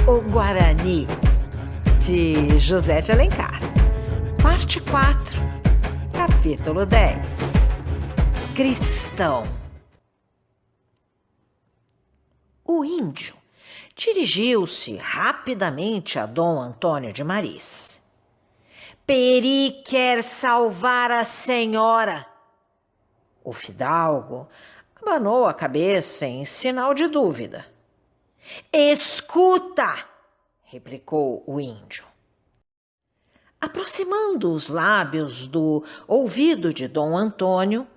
O Guarani, de José de Alencar. Parte 4, capítulo 10. Cristão. O índio dirigiu-se rapidamente a Dom Antônio de Maris. Peri quer salvar a senhora. O fidalgo abanou a cabeça em sinal de dúvida. Escuta! Replicou o índio. Aproximando os lábios do ouvido de Dom Antônio,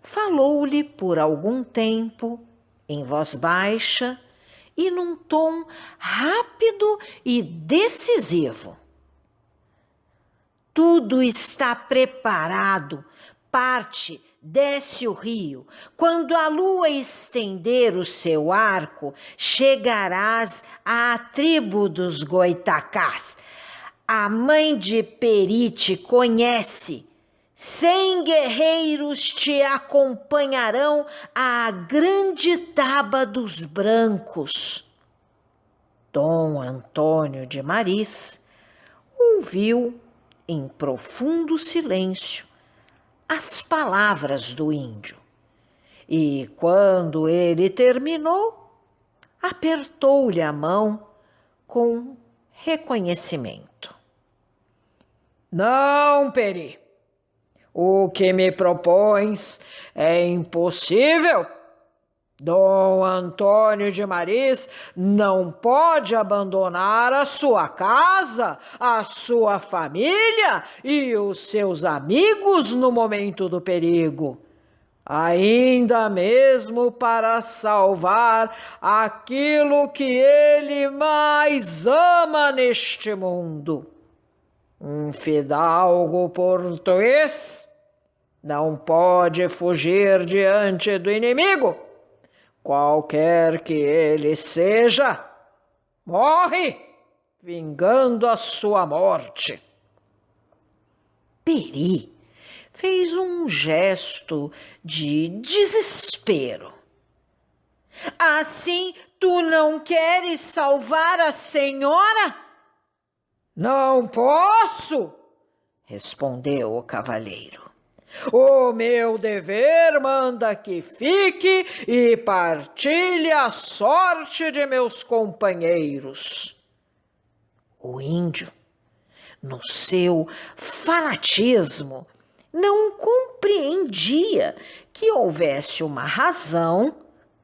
falou-lhe por algum tempo, em voz baixa e num tom rápido e decisivo. Tudo está preparado. Parte, desce o rio. Quando a lua estender o seu arco, chegarás à tribo dos Goitacás. A mãe de Peri te conhece. 100 guerreiros te acompanharão à grande taba dos brancos. Dom Antônio de Maris ouviu em profundo silêncio as palavras do índio. E quando ele terminou, apertou-lhe a mão com reconhecimento. Não, Peri, o que me propões é impossível. Dom Antônio de Maris não pode abandonar a sua casa, a sua família e os seus amigos no momento do perigo, ainda mesmo para salvar aquilo que ele mais ama neste mundo. Um fidalgo português não pode fugir diante do inimigo. Qualquer que ele seja, morre, vingando a sua morte. Peri fez um gesto de desespero. Assim, tu não queres salvar a senhora? Não posso, respondeu o cavalheiro. O meu dever manda que fique e partilhe a sorte de meus companheiros. O índio, no seu fanatismo, não compreendia que houvesse uma razão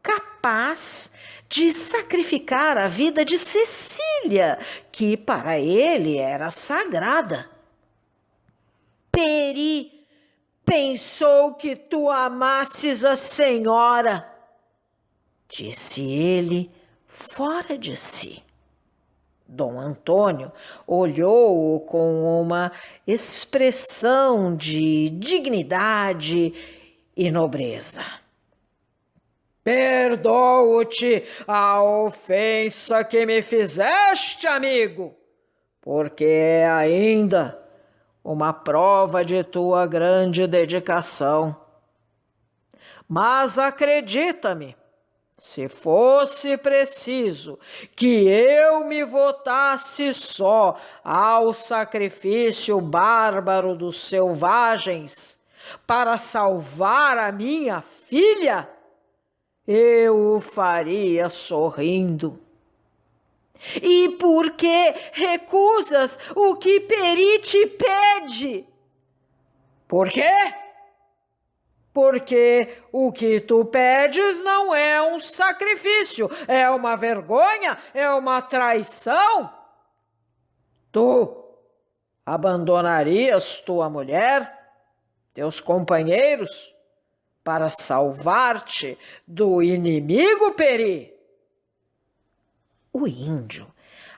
capaz de sacrificar a vida de Cecília, que para ele era sagrada. Peri pensou que tu amasses a senhora, disse ele fora de si. Dom Antônio olhou-o com uma expressão de dignidade e nobreza. Perdoo-te a ofensa que me fizeste, amigo, porque é ainda uma prova de tua grande dedicação. Mas acredita-me, se fosse preciso que eu me votasse só ao sacrifício bárbaro dos selvagens para salvar a minha filha, eu o faria sorrindo. E por que recusas o que Peri te pede? Por quê? Porque o que tu pedes não é um sacrifício, é uma vergonha, é uma traição. Tu abandonarias tua mulher, teus companheiros, para salvar-te do inimigo, Peri? O índio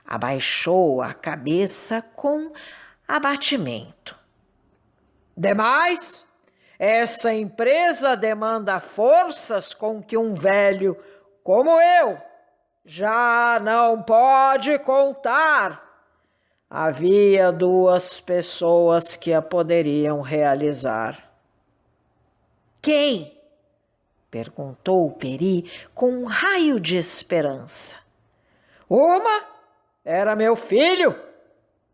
abaixou a cabeça com abatimento. Demais, essa empresa demanda forças com que um velho como eu já não pode contar. Havia 2 pessoas que a poderiam realizar. Quem? Perguntou Peri com um raio de esperança. Uma era meu filho,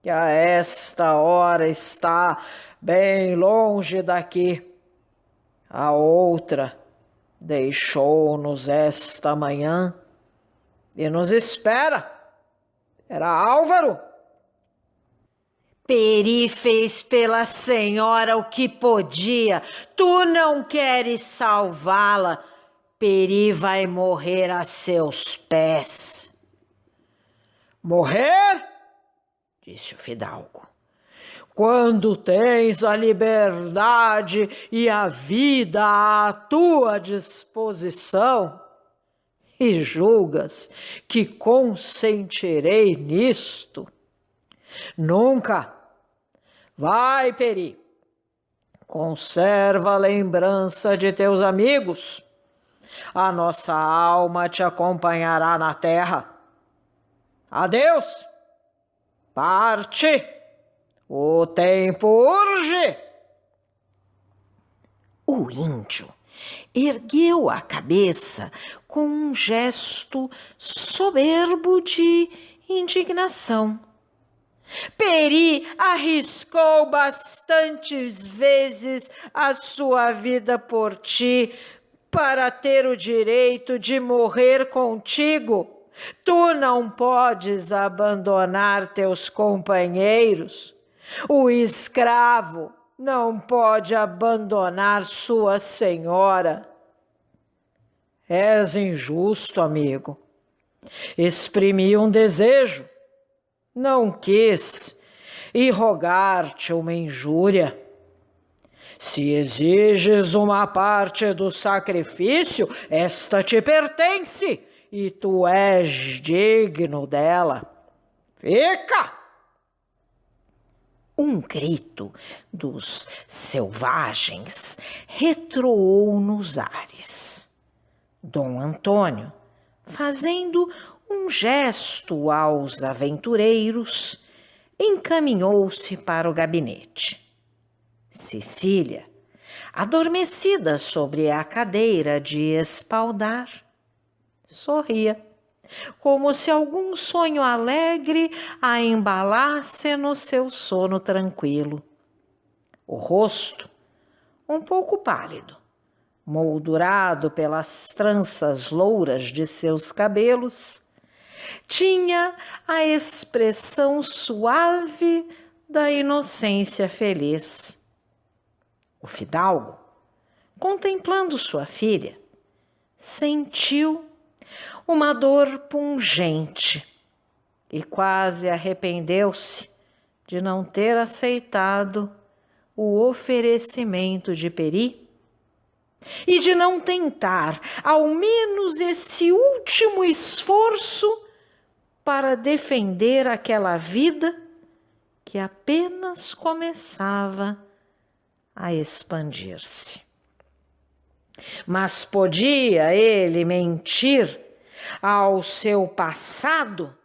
que a esta hora está bem longe daqui. A outra deixou-nos esta manhã e nos espera. Era Álvaro. Peri fez pela senhora o que podia. Tu não queres salvá-la. Peri vai morrer a seus pés. Morrer? Disse o fidalgo. Quando tens a liberdade e a vida à tua disposição, e julgas que consentirei nisto? Nunca. Vai, Peri, conserva a lembrança de teus amigos. A nossa alma te acompanhará na terra. Adeus. Parte. O tempo urge. O índio ergueu a cabeça com um gesto soberbo de indignação. Peri arriscou bastantes vezes a sua vida por ti para ter o direito de morrer contigo. Tu não podes abandonar teus companheiros. O escravo não pode abandonar sua senhora. És injusto, amigo. Exprimi um desejo. Não quis irrogar-te uma injúria. Se exiges uma parte do sacrifício, esta te pertence e tu és digno dela. Fica! Um grito dos selvagens retroou nos ares. Dom Antônio, fazendo um gesto aos aventureiros, encaminhou-se para o gabinete. Cecília, adormecida sobre a cadeira de espaldar, sorria, como se algum sonho alegre a embalasse no seu sono tranquilo. O rosto, um pouco pálido, moldurado pelas tranças louras de seus cabelos, tinha a expressão suave da inocência feliz. O fidalgo, contemplando sua filha, sentiu uma dor pungente e quase arrependeu-se de não ter aceitado o oferecimento de Peri e de não tentar ao menos esse último esforço para defender aquela vida que apenas começava a expandir-se. Mas podia ele mentir ao seu passado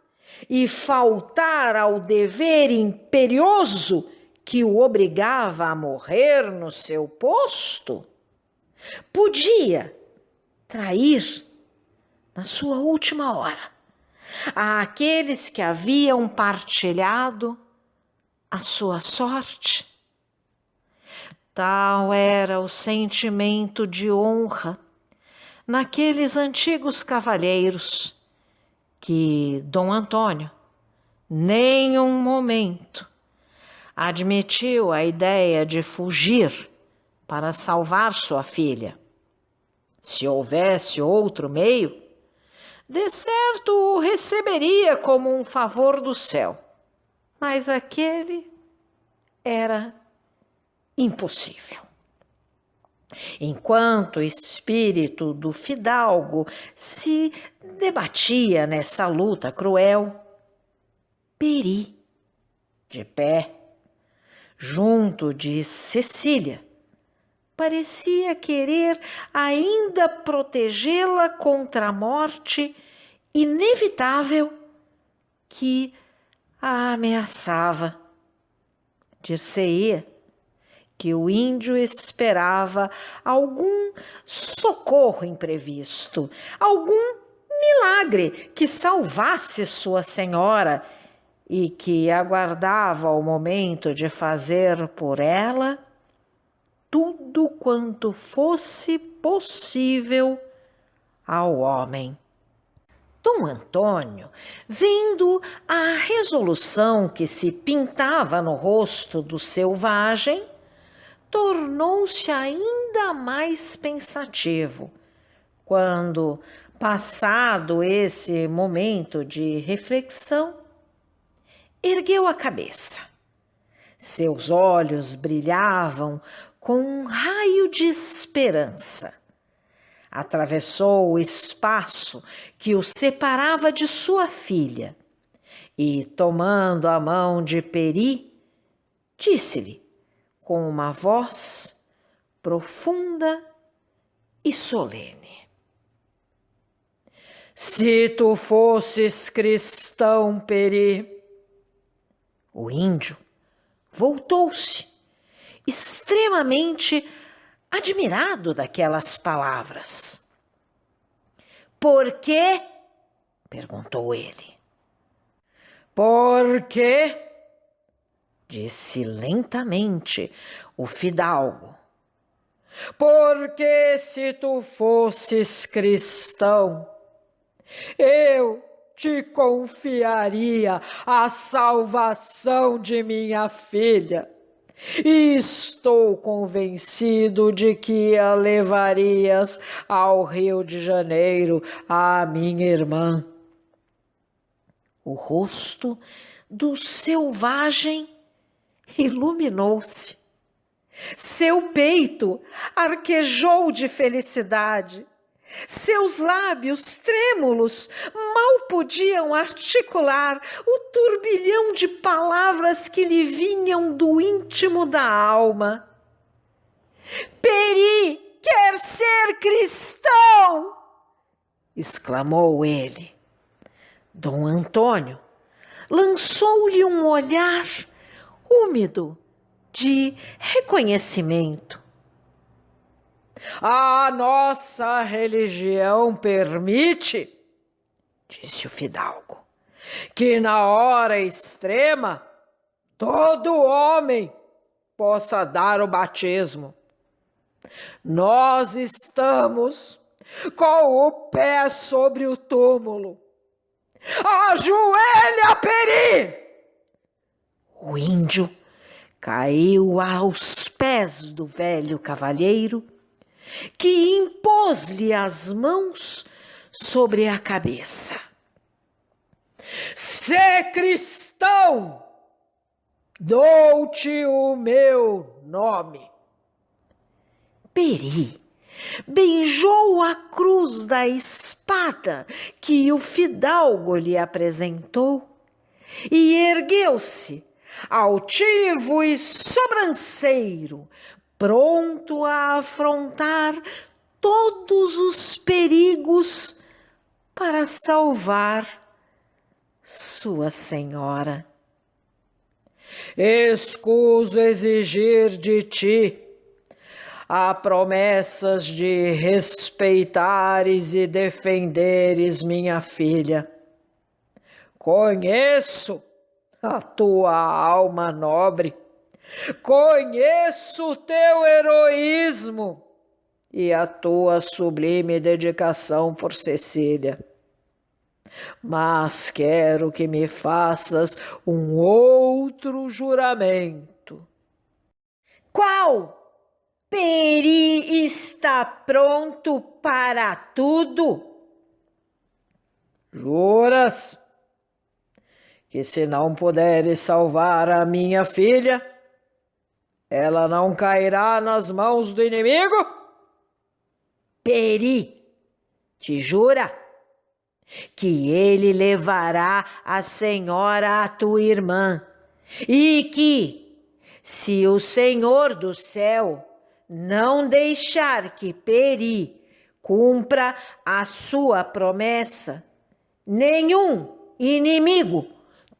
e faltar ao dever imperioso que o obrigava a morrer no seu posto? Podia trair, na sua última hora, àqueles que haviam partilhado a sua sorte? Tal era o sentimento de honra naqueles antigos cavalheiros que Dom Antônio, nem um momento, admitiu a ideia de fugir para salvar sua filha. Se houvesse outro meio, de certo o receberia como um favor do céu, mas aquele era impossível. Enquanto o espírito do fidalgo se debatia nessa luta cruel, Peri, de pé, junto de Cecília, parecia querer ainda protegê-la contra a morte inevitável que a ameaçava. Dir-se-ia que o índio esperava algum socorro imprevisto, algum milagre que salvasse sua senhora e que aguardava o momento de fazer por ela tudo quanto fosse possível ao homem. Dom Antônio, vendo a resolução que se pintava no rosto do selvagem, tornou-se ainda mais pensativo, quando, passado esse momento de reflexão, ergueu a cabeça. Seus olhos brilhavam com um raio de esperança. Atravessou o espaço que o separava de sua filha e, tomando a mão de Peri, disse-lhe com uma voz profunda e solene: Se tu fosses cristão, Peri. O índio voltou-se, extremamente admirado daquelas palavras. Por quê? Perguntou ele. Porque, disse lentamente o fidalgo, porque se tu fosses cristão, eu te confiaria a salvação de minha filha. E estou convencido de que a levarias ao Rio de Janeiro, a minha irmã. O rosto do selvagem iluminou-se. Seu peito arquejou de felicidade. Seus lábios trêmulos mal podiam articular o turbilhão de palavras que lhe vinham do íntimo da alma. Peri quer ser cristão! Exclamou ele. Dom Antônio lançou-lhe um olhar úmido de reconhecimento. A nossa religião permite, disse o fidalgo, que na hora extrema todo homem possa dar o batismo. Nós estamos com o pé sobre o túmulo. Ajoelha, Peri! O índio caiu aos pés do velho cavalheiro, que impôs-lhe as mãos sobre a cabeça. Sê cristão, dou-te o meu nome. Peri beijou a cruz da espada que o fidalgo lhe apresentou e ergueu-se, altivo e sobranceiro, pronto a afrontar todos os perigos para salvar sua senhora. Escuso exigir de ti a promessas de respeitares e defenderes minha filha. Conheço a tua alma nobre, conheço o teu heroísmo e a tua sublime dedicação por Cecília. Mas quero que me faças um outro juramento. Qual? Peri está pronto para tudo? Juras que se não puderes salvar a minha filha, ela não cairá nas mãos do inimigo? Peri, te jura que ele levará a senhora, a tua irmã, e que, se o Senhor do céu não deixar que Peri cumpra a sua promessa, nenhum inimigo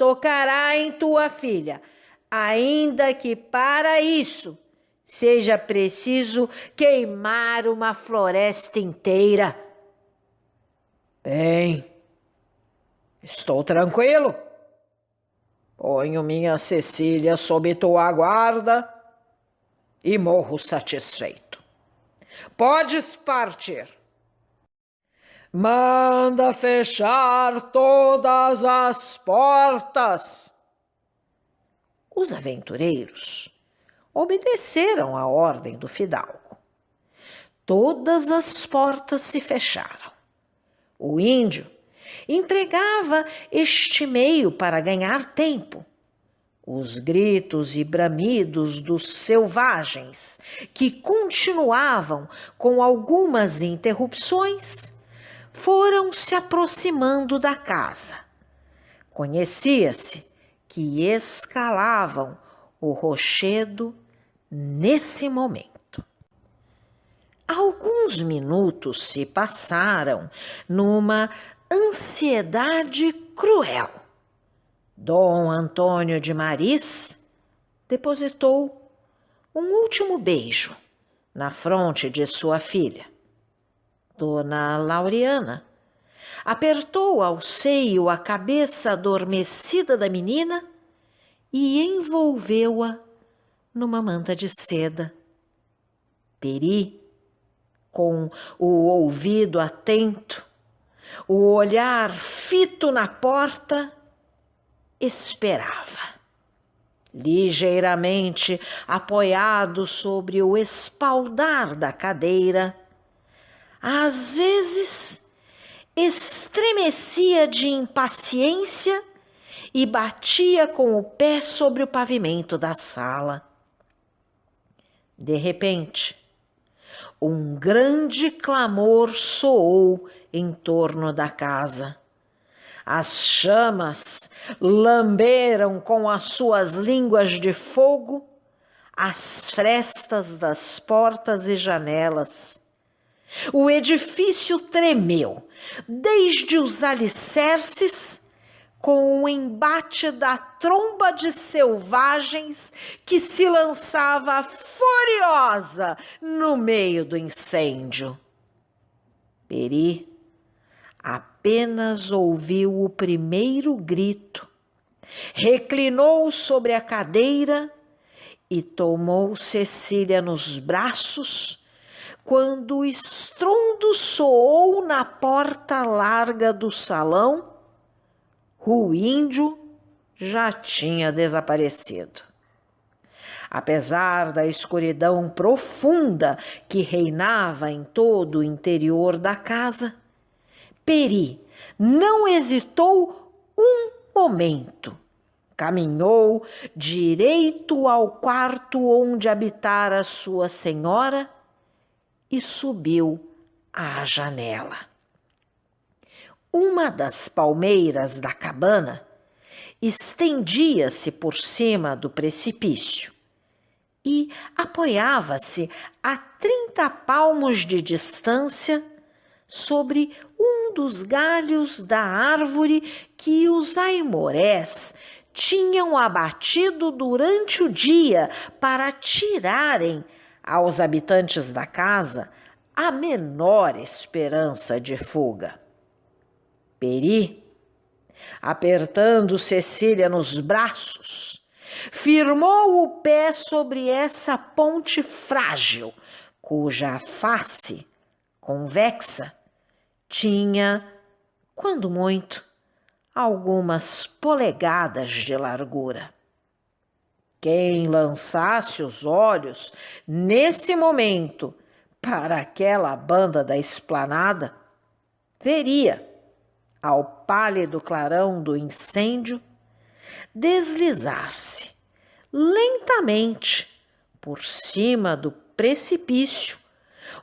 tocará em tua filha, ainda que para isso seja preciso queimar uma floresta inteira. Bem, estou tranquilo. Ponho minha Cecília sob tua guarda e morro satisfeito. Podes partir. Manda fechar todas as portas. Os aventureiros obedeceram à ordem do fidalgo. Todas as portas se fecharam. O índio empregava este meio para ganhar tempo. Os gritos e bramidos dos selvagens, que continuavam com algumas interrupções, foram se aproximando da casa. Conhecia-se que escalavam o rochedo nesse momento. Alguns minutos se passaram numa ansiedade cruel. Dom Antônio de Maris depositou um último beijo na fronte de sua filha. Dona Laureana apertou ao seio a cabeça adormecida da menina e envolveu-a numa manta de seda. Peri, com o ouvido atento, o olhar fito na porta, esperava. Ligeiramente apoiado sobre o espaldar da cadeira, às vezes estremecia de impaciência e batia com o pé sobre o pavimento da sala. De repente, um grande clamor soou em torno da casa. As chamas lamberam com as suas línguas de fogo as frestas das portas e janelas. O edifício tremeu, desde os alicerces, com o embate da tromba de selvagens que se lançava furiosa no meio do incêndio. Peri apenas ouviu o primeiro grito, reclinou sobre a cadeira e tomou Cecília nos braços quando o estrondo soou na porta larga do salão. O índio já tinha desaparecido. Apesar da escuridão profunda que reinava em todo o interior da casa, Peri não hesitou um momento. Caminhou direito ao quarto onde habitara sua senhora e subiu à janela. Uma das palmeiras da cabana estendia-se por cima do precipício e apoiava-se a 30 palmos de distância sobre um dos galhos da árvore que os aimorés tinham abatido durante o dia para tirarem aos habitantes da casa a menor esperança de fuga. Peri, apertando Cecília nos braços, firmou o pé sobre essa ponte frágil, cuja face convexa tinha, quando muito, algumas polegadas de largura. Quem lançasse os olhos nesse momento para aquela banda da esplanada, veria, ao pálido clarão do incêndio, deslizar-se lentamente por cima do precipício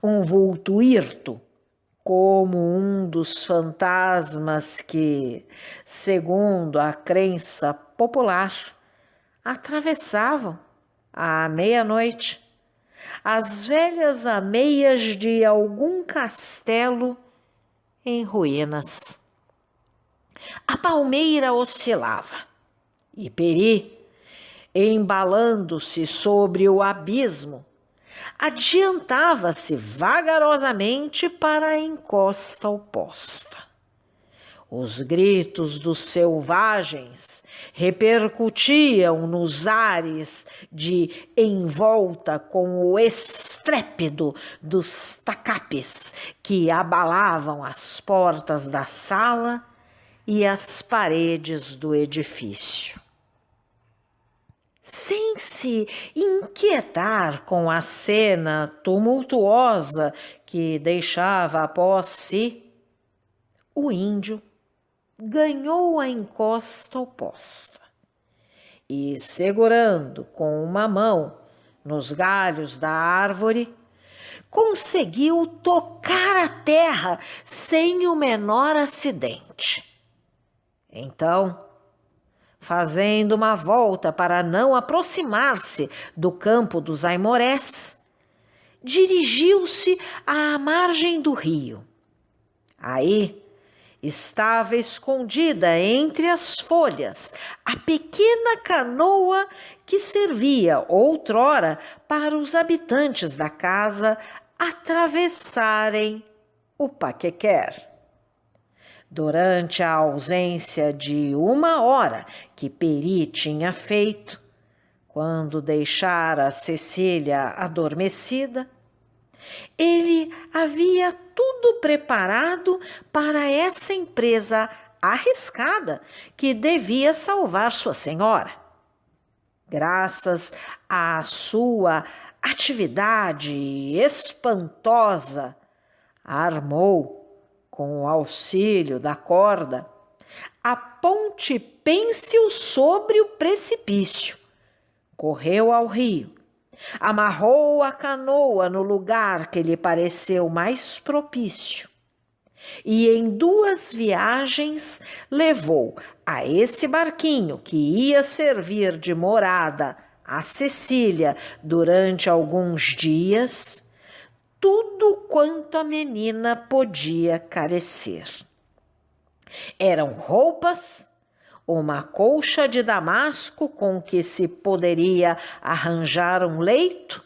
um vulto hirto, como um dos fantasmas que, segundo a crença popular, atravessavam à meia-noite as velhas ameias de algum castelo em ruínas. A palmeira oscilava e Peri, embalando-se sobre o abismo, adiantava-se vagarosamente para a encosta oposta. Os gritos dos selvagens repercutiam nos ares de envolta com o estrépito dos tacapes que abalavam as portas da sala e as paredes do edifício. Sem se inquietar com a cena tumultuosa que deixava após si, o índio ganhou a encosta oposta e, segurando com uma mão nos galhos da árvore, conseguiu tocar a terra sem o menor acidente. Então, fazendo uma volta para não aproximar-se do campo dos aimorés, dirigiu-se à margem do rio. Aí estava escondida entre as folhas a pequena canoa que servia outrora para os habitantes da casa atravessarem o Paquequer. Durante a ausência de 1 hora que Peri tinha feito, quando deixara Cecília adormecida, ele havia tudo preparado para essa empresa arriscada que devia salvar sua senhora. Graças à sua atividade espantosa, armou, com o auxílio da corda, a ponte pêncil sobre o precipício. Correu ao rio, amarrou a canoa no lugar que lhe pareceu mais propício e em 2 viagens levou a esse barquinho que ia servir de morada a Cecília durante alguns dias tudo quanto a menina podia carecer. Eram roupas, uma colcha de damasco com que se poderia arranjar um leito,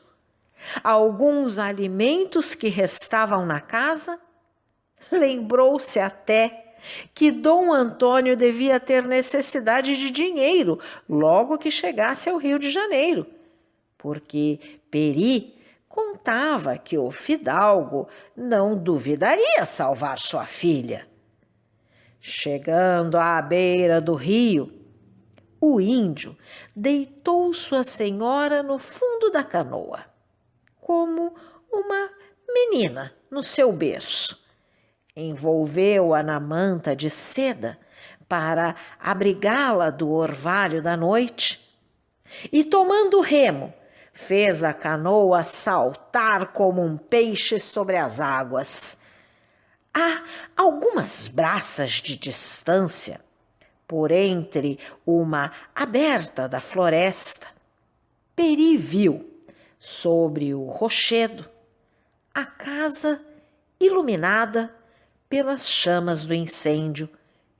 alguns alimentos que restavam na casa. Lembrou-se até que Dom Antônio devia ter necessidade de dinheiro logo que chegasse ao Rio de Janeiro, porque Peri contava que o fidalgo não duvidaria salvar sua filha. Chegando à beira do rio, o índio deitou sua senhora no fundo da canoa, como uma menina no seu berço. Envolveu-a na manta de seda para abrigá-la do orvalho da noite e, tomando o remo, fez a canoa saltar como um peixe sobre as águas. A algumas braças de distância, por entre uma aberta da floresta, Peri viu, sobre o rochedo, a casa iluminada pelas chamas do incêndio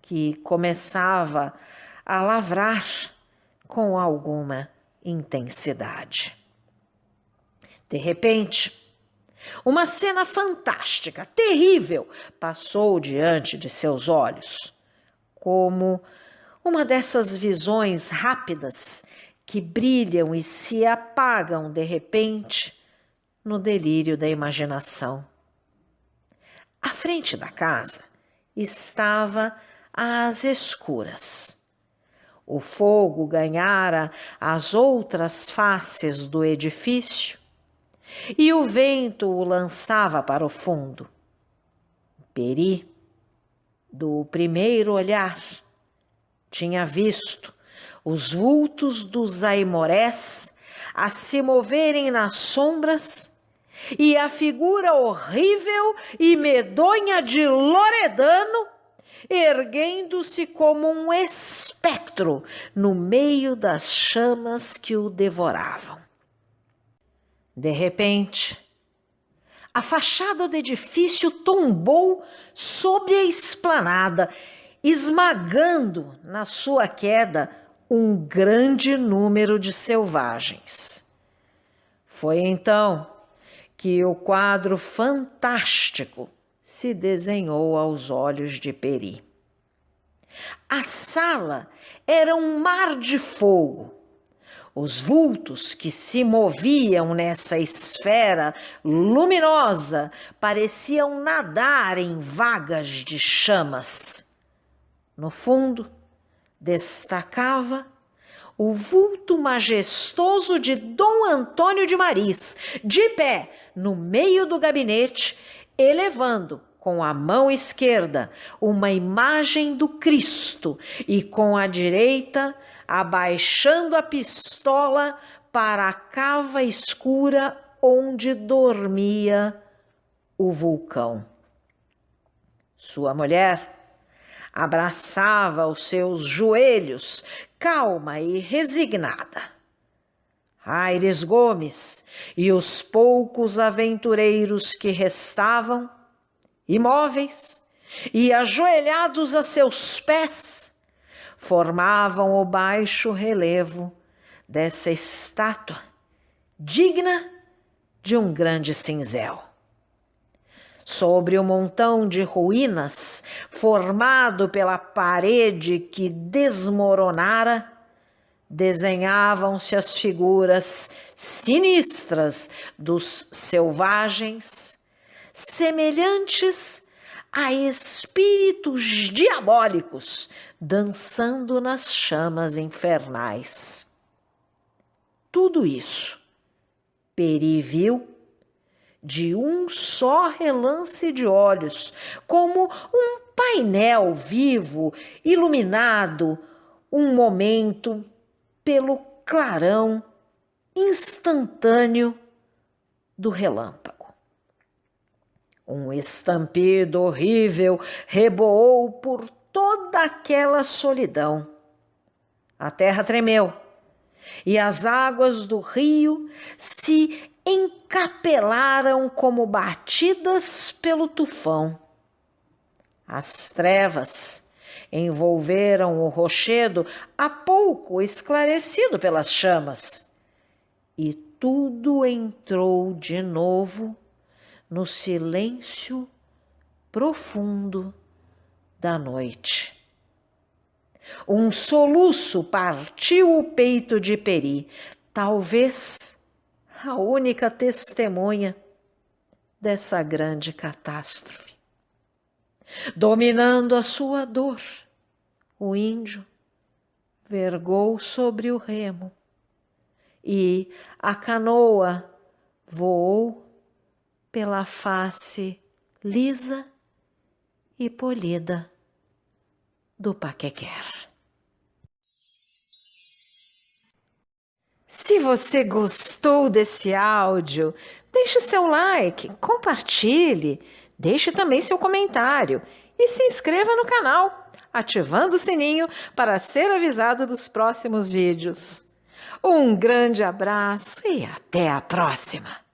que começava a lavrar com alguma intensidade. De repente, uma cena fantástica, terrível, passou diante de seus olhos, como uma dessas visões rápidas que brilham e se apagam de repente no delírio da imaginação. À frente da casa estava às escuras. O fogo ganhara as outras faces do edifício e o vento o lançava para o fundo. Peri, do primeiro olhar, tinha visto os vultos dos aimorés a se moverem nas sombras e a figura horrível e medonha de Loredano erguendo-se como um espectro no meio das chamas que o devoravam. De repente, a fachada do edifício tombou sobre a esplanada, esmagando na sua queda um grande número de selvagens. Foi então que o quadro fantástico se desenhou aos olhos de Peri. A sala era um mar de fogo. Os vultos que se moviam nessa esfera luminosa pareciam nadar em vagas de chamas. No fundo, destacava o vulto majestoso de Dom Antônio de Maris, de pé no meio do gabinete, elevando com a mão esquerda uma imagem do Cristo e com a direita abaixando a pistola para a cava escura onde dormia o vulcão. Sua mulher abraçava os seus joelhos, calma e resignada. Aires Gomes e os poucos aventureiros que restavam, imóveis e ajoelhados a seus pés, formavam o baixo relevo dessa estátua digna de um grande cinzel. Sobre o montão de ruínas formado pela parede que desmoronara, desenhavam-se as figuras sinistras dos selvagens, semelhantes a espíritos diabólicos dançando nas chamas infernais. Tudo isso Peri viu de um só relance de olhos, como um painel vivo, iluminado um momento pelo clarão instantâneo do relâmpago. Um estampido horrível reboou por toda aquela solidão. A terra tremeu e as águas do rio se encapelaram como batidas pelo tufão. As trevas envolveram o rochedo há pouco esclarecido pelas chamas, e tudo entrou de novo no silêncio profundo da noite. Um soluço partiu o peito de Peri, talvez a única testemunha dessa grande catástrofe. Dominando a sua dor, o índio vergou sobre o remo e a canoa voou pela face lisa e polida do Paquequer. Se você gostou desse áudio, deixe seu like, compartilhe, deixe também seu comentário e se inscreva no canal, ativando o sininho para ser avisado dos próximos vídeos. Um grande abraço e até a próxima!